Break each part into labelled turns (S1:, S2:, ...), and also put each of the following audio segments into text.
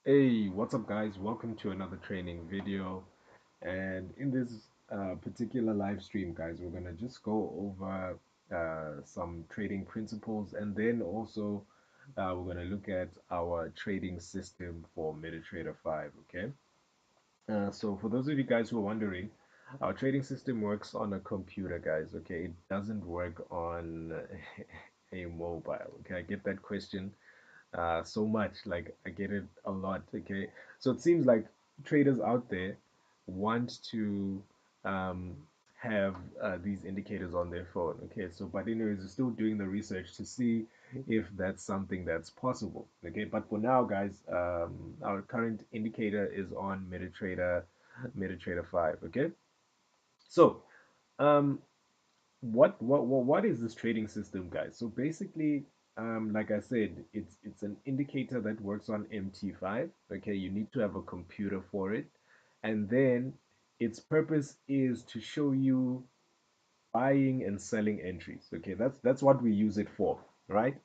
S1: Hey, what's up, guys? Welcome to another training video. And in this particular live stream, guys, we're gonna just go over some trading principles, and then also we're gonna look at our trading system for MetaTrader 5. Okay. So for those of you guys who are wondering, our trading system works on a computer, guys. Okay, it doesn't work on a mobile. Okay, I get that question so much. Like I get it a lot. Okay, so it seems like traders out there want to um, have these indicators on their phone. Okay, so but anyways, we're still doing the research to see if that's something that's possible. Okay, but for now, guys, our current indicator is on MetaTrader 5. Okay, so um, what is this trading system, guys? So basically, like I said, it's an indicator that works on MT5. Okay, you need to have a computer for it, and then its purpose is to show you buying and selling entries. Okay, that's what we use it for, right?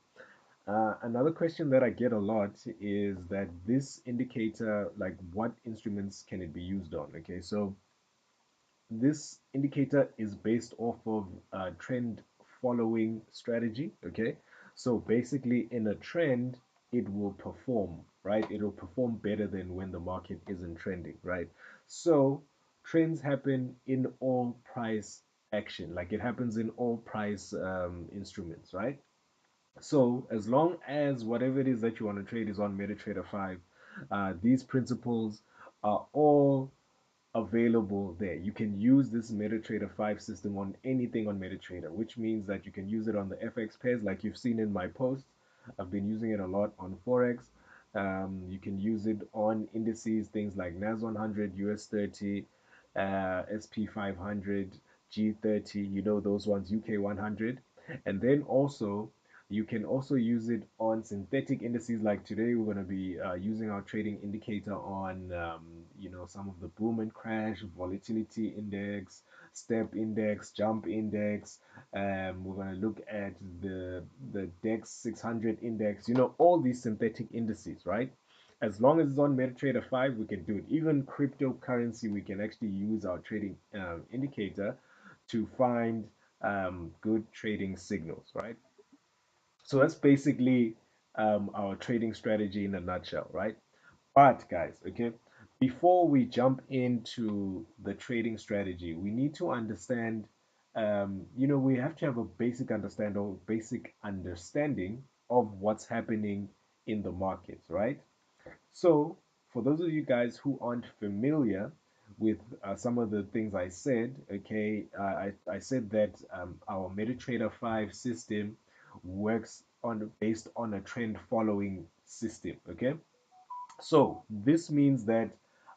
S1: Another question that I get a lot is that this indicator, like what instruments can it be used on? Okay, so this indicator is based off of a trend following strategy. Okay, so basically in a trend it will perform, right? It will perform better than when the market isn't trending, right? So trends happen in all price action, like it happens in all price instruments, right? So as long as whatever it is that you want to trade is on MetaTrader 5, these principles are all available there. You can use this MetaTrader 5 system on anything on MetaTrader, which means that you can use it on the FX pairs like you've seen in my posts. I've been using it a lot on Forex. You can use it on indices, things like NAS 100, US 30, SP 500, G30, you know those ones, UK 100. And then also you can also use it on synthetic indices. Like today, we're going to be using our trading indicator on, some of the boom and crash, volatility index, step index, jump index. We're going to look at the DEX 600 index. You know, all these synthetic indices, right? As long as it's on MetaTrader 5, we can do it. Even cryptocurrency, we can actually use our trading indicator to find good trading signals, right? So that's basically our trading strategy in a nutshell, right? But guys, okay, before we jump into the trading strategy, we need to understand, we have to have a basic understanding of what's happening in the markets, right? So for those of you guys who aren't familiar with some of the things I said, okay, I said that our MetaTrader 5 system works on based on a trend following system, okay? So this means that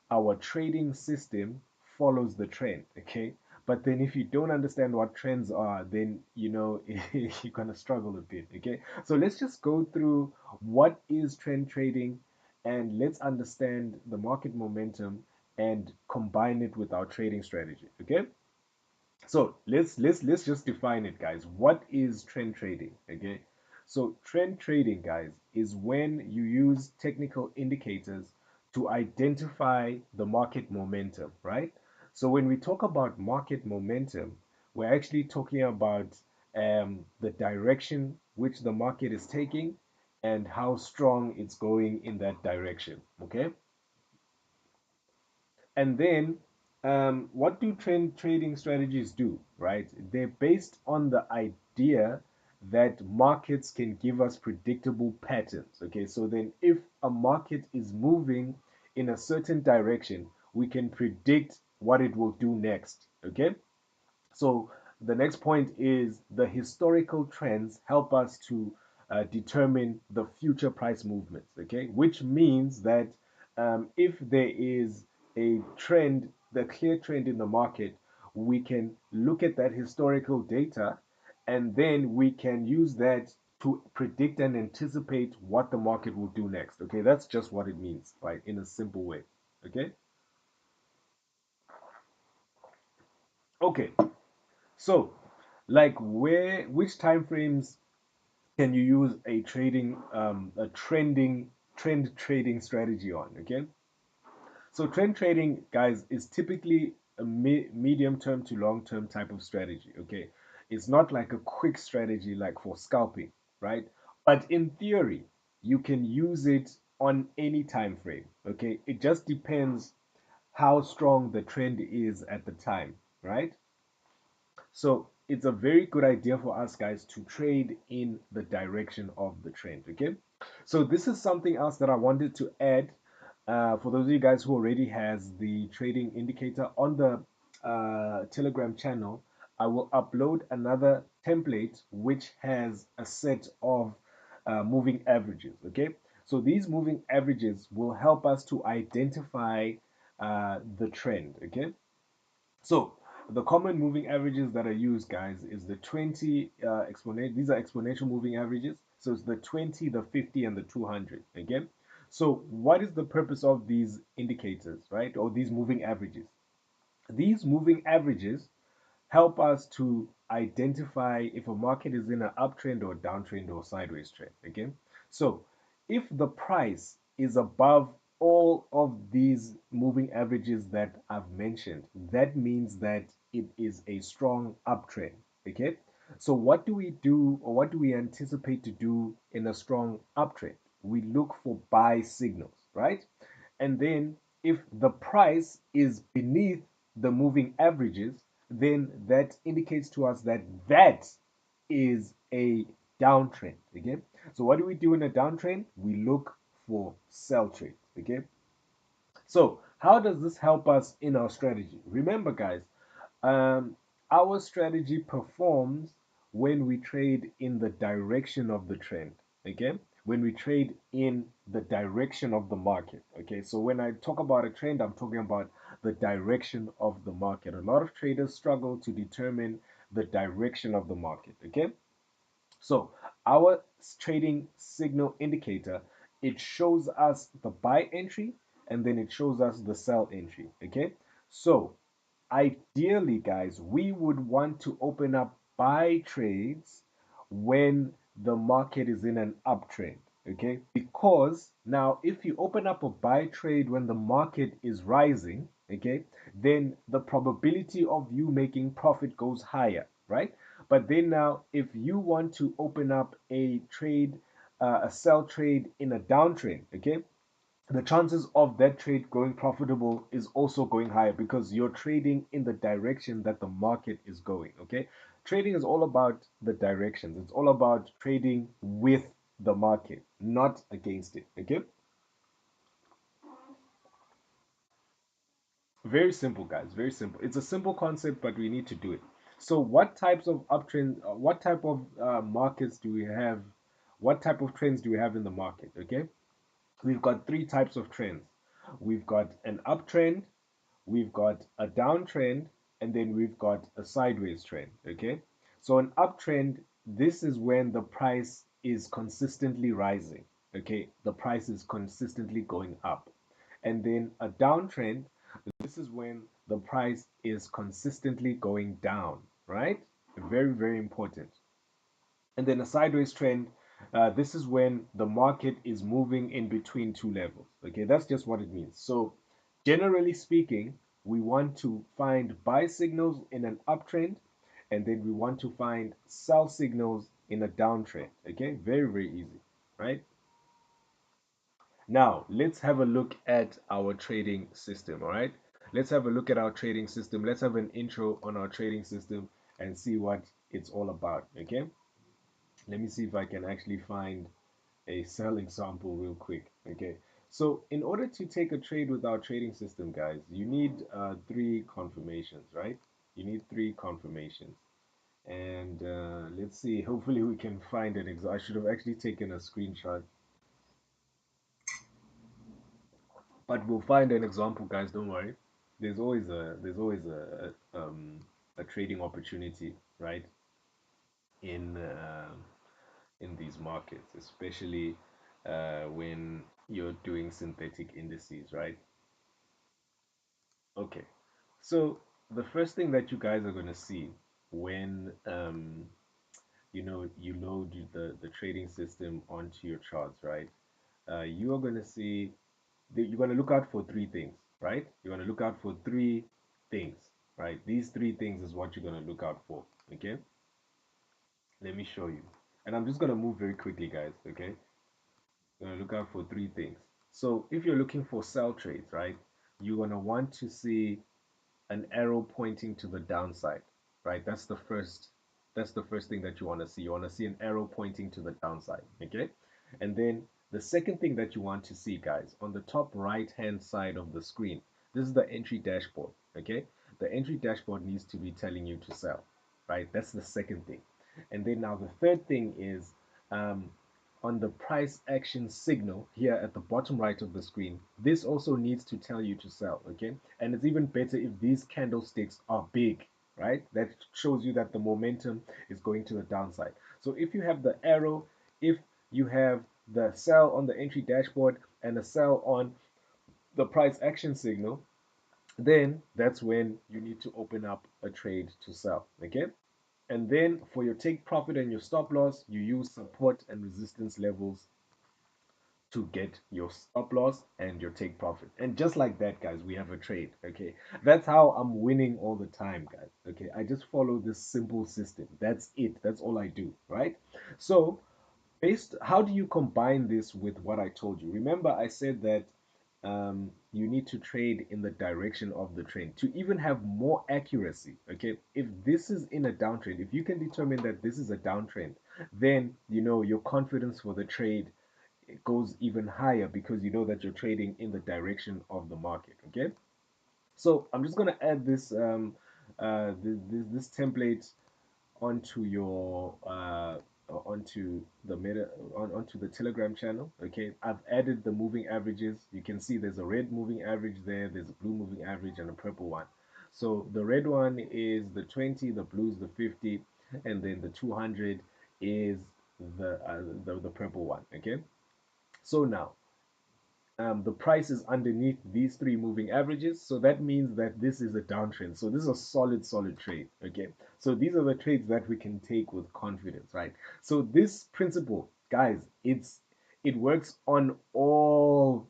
S1: our trading system follows the trend, okay? But then if you don't understand what trends are, then you're gonna struggle a bit, okay? So let's just go through what is trend trading and let's understand the market momentum and combine it with our trading strategy, okay? So let's just define it, guys. What is trend trading? Okay. So trend trading, guys, is when you use technical indicators to identify the market momentum, right? So when we talk about market momentum, we're actually talking about the direction which the market is taking and how strong it's going in that direction. Okay. And then, what do trend trading strategies do, right? They're based on the idea that markets can give us predictable patterns. Okay, so then if a market is moving in a certain direction, we can predict what it will do next. Okay, so the next point is the historical trends help us to determine the future price movements. Okay, which means that if there is a trend, the clear trend in the market, we can look at that historical data and then we can use that to predict and anticipate what the market will do next. Okay, that's just what it means, right? In a simple way. Okay, okay. So, like, which time frames can you use a trending trend trading strategy on. Okay, so trend trading, guys, is typically a medium term to long term type of strategy. Okay, it's not like a quick strategy like for scalping, right? But in theory, you can use it on any time frame. Okay, it just depends how strong the trend is at the time, right? So it's a very good idea for us guys to trade in the direction of the trend. Okay, so this is something else that I wanted to add for those of you guys who already has the trading indicator on the Telegram channel. I will upload another template which has a set of moving averages. Okay, so these moving averages will help us to identify the trend. Okay, so the common moving averages that are used, guys, is the 20 exponent. These are exponential moving averages. So it's the 20, the 50, and the 200. Again, so what is the purpose of these indicators, right? Or these moving averages? These moving averages help us to identify if a market is in an uptrend or downtrend or sideways trend. Okay, so if the price is above all of these moving averages that I've mentioned, that means that it is a strong uptrend. Okay, so what do we do, or what do we anticipate to do in a strong uptrend? We look for buy signals, right? And then if the price is beneath the moving averages, then that indicates to us that that is a downtrend. Okay, so what do we do in a downtrend? We look for sell trades. Okay, so how does this help us in our strategy? Remember, guys, um, our strategy performs when we trade in the direction of the trend. Okay, when we trade in the direction of the market. Okay, so when I talk about a trend, I'm talking about the direction of the market. A lot of traders struggle to determine the direction of the market. Okay, so our trading signal indicator, it shows us the buy entry and then it shows us the sell entry. Okay, so ideally, guys, we would want to open up buy trades when the market is in an uptrend. Okay, because now if you open up a buy trade when the market is rising, okay, then the probability of you making profit goes higher, right? But then now if you want to open up a trade, a sell trade in a downtrend, okay, the chances of that trade going profitable is also going higher because you're trading in the direction that the market is going. Okay, trading is all about the directions. It's all about trading with the market, not against it. Okay, very simple, guys, very simple. It's a simple concept, but we need to do it. So what types of uptrends, what type of markets do we have, what type of trends do we have in the market? Okay, we've got three types of trends. We've got an uptrend, we've got a downtrend, and then we've got a sideways trend. Okay, so an uptrend, this is when the price is consistently rising. Okay, the price is consistently going up. And then a downtrend, this is when the price is consistently going down, right? Very, very important. And then a sideways trend, this is when the market is moving in between two levels. Okay, that's just what it means. So generally speaking, we want to find buy signals in an uptrend, and then we want to find sell signals in a downtrend. Okay, very, very easy, right? Now let's have a look at our trading system. All right, let's have a look at our trading system. Let's have an intro on our trading system and see what it's all about. Okay, let me see if I can actually find a sell example real quick. Okay, so in order to take a trade with our trading system, guys, you need three confirmations, right? You need three confirmations. And let's see, hopefully we can find an example. I should have actually taken a screenshot, but we'll find an example, guys. Don't worry. There's always a trading opportunity, right? In in these markets, especially when you're doing synthetic indices, right? Okay, so the first thing that you guys are going to see when you load the trading system onto your charts, right? you are going to see you're going to look out for three things, right? You're going to look out for three things, right? These three things is what you're going to look out for. Okay, let me show you. And I'm just going to move very quickly, guys. Okay, you're going to look out for three things. So if you're looking for sell trades, right, you're going to want to see an arrow pointing to the downside, right? That's the first thing that you want to see. You want to see an arrow pointing to the downside, okay? And then the second thing that you want to see, guys, on the top right hand side of the screen, this is the entry dashboard, okay? The entry dashboard needs to be telling you to sell, right? That's the second thing. And then now the third thing is um, on the price action signal here at the bottom right of the screen, this also needs to tell you to sell, okay? And it's even better if these candlesticks are big, right? That shows you that the momentum is going to the downside. So if you have the arrow, if you have the sell on the entry dashboard and a sell on the price action signal, then that's when you need to open up a trade to sell, okay? And then for your take profit and your stop loss, you use support and resistance levels to get your stop loss and your take profit. And just like that, guys, we have a trade. Okay. That's how I'm winning all the time, guys. Okay. I just follow this simple system. That's it. That's all I do. Right. So, how do you combine this with what I told you? Remember, I said that you need to trade in the direction of the trend to even have more accuracy. Okay, if this is in a downtrend, if you can determine that this is a downtrend, then you know your confidence for the trade it goes even higher because you know that you're trading in the direction of the market. Okay, so I'm just gonna add this template onto your onto the onto the Telegram channel. Okay, I've added the moving averages. You can see there's a red moving average there, there's a blue moving average, and a purple one. So the red one is the 20, the blue is the 50, and then the 200 is the purple one. Okay, so now the price is underneath these three moving averages. So that means that this is a downtrend. So this is a solid trade. Okay. So these are the trades that we can take with confidence, right? So this principle, guys, it works on all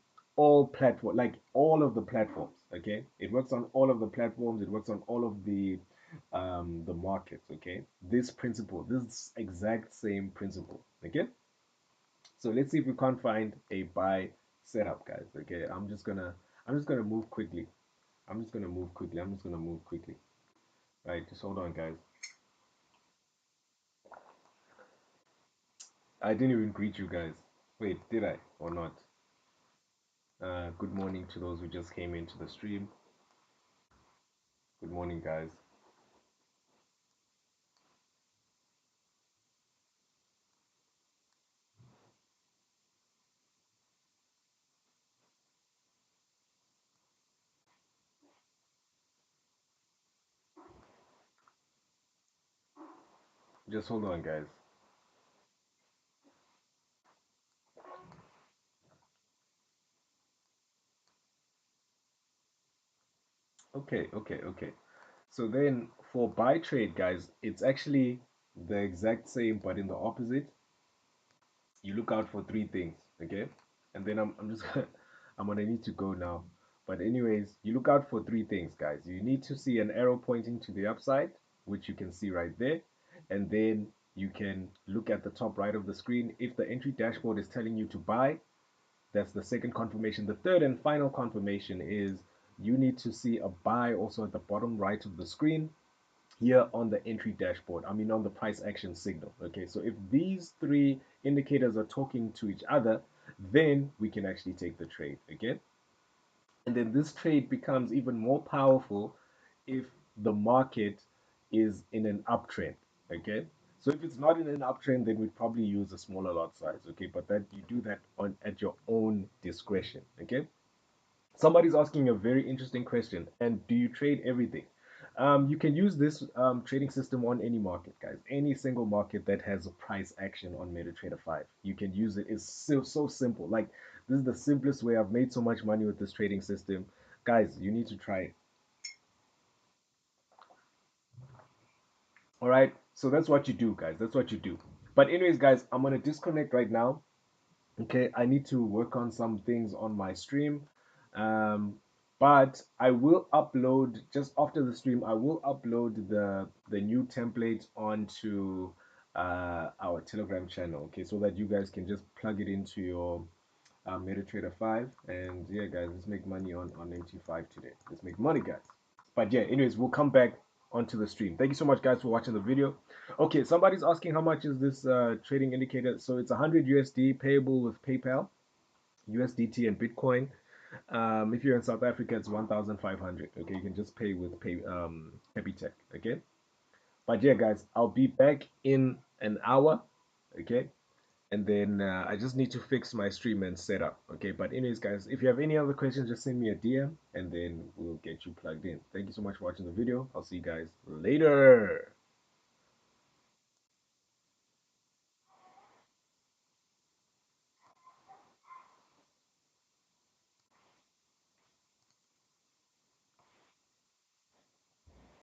S1: platforms, like all of the platforms. Okay. It works on all of the platforms. It works on all of the markets. Okay. This principle, this exact same principle. Okay. So let's see if we can't find a buy setup, guys. Okay, I'm just gonna move quickly. I'm just gonna move quickly. Right, just hold on, guys. I didn't even greet you guys. Wait, did I or not? Good morning to those who just came into the stream. Good morning, guys. Just hold on, guys. Okay. So then for buy trade, guys, it's actually the exact same, but in the opposite. You look out for three things, okay? And then I'm just I'm gonna need to go now. But anyways, you look out for three things, guys. You need to see an arrow pointing to the upside, which you can see right there. And then you can look at the top right of the screen. If the entry dashboard is telling you to buy, that's the second confirmation. The third and final confirmation is you need to see a buy also at the bottom right of the screen here on the entry dashboard. I mean, on the price action signal. Okay, so if these three indicators are talking to each other, then we can actually take the trade. Okay, and then this trade becomes even more powerful if the market is in an uptrend. Okay, so if it's not in an uptrend, then we'd probably use a smaller lot size. Okay, but that you do that on at your own discretion. Okay. Somebody's asking a very interesting question. And do you trade everything? You can use this trading system on any market, guys. Any single market that has a price action on MetaTrader 5. You can use it. It's so simple. Like, this is the simplest way. I've made so much money with this trading system. Guys, you need to try it. All right. So that's what you do, guys. That's what you do. But anyways, guys, I'm going to disconnect right now. Okay, I need to work on some things on my stream. Um, but I will upload just after the stream. I will upload the new template onto our Telegram channel. Okay, so that you guys can just plug it into your MetaTrader 5. And yeah, guys, let's make money on MT5 today. Let's make money, guys. But yeah, anyways, we'll come back onto the stream. Thank you so much, guys, for watching the video. Okay, somebody's asking how much is this trading indicator. So it's 100 USD payable with PayPal, USDT, and Bitcoin. If you're in South Africa, it's 1,500. Okay, you can just pay with Happy Tech. Okay, but yeah, guys, I'll be back in an hour. Okay, and then I just need to fix my stream and setup. Okay, but anyways, guys, if you have any other questions, just send me a DM, and then we'll get you plugged in. Thank you so much for watching the video. I'll see you guys later.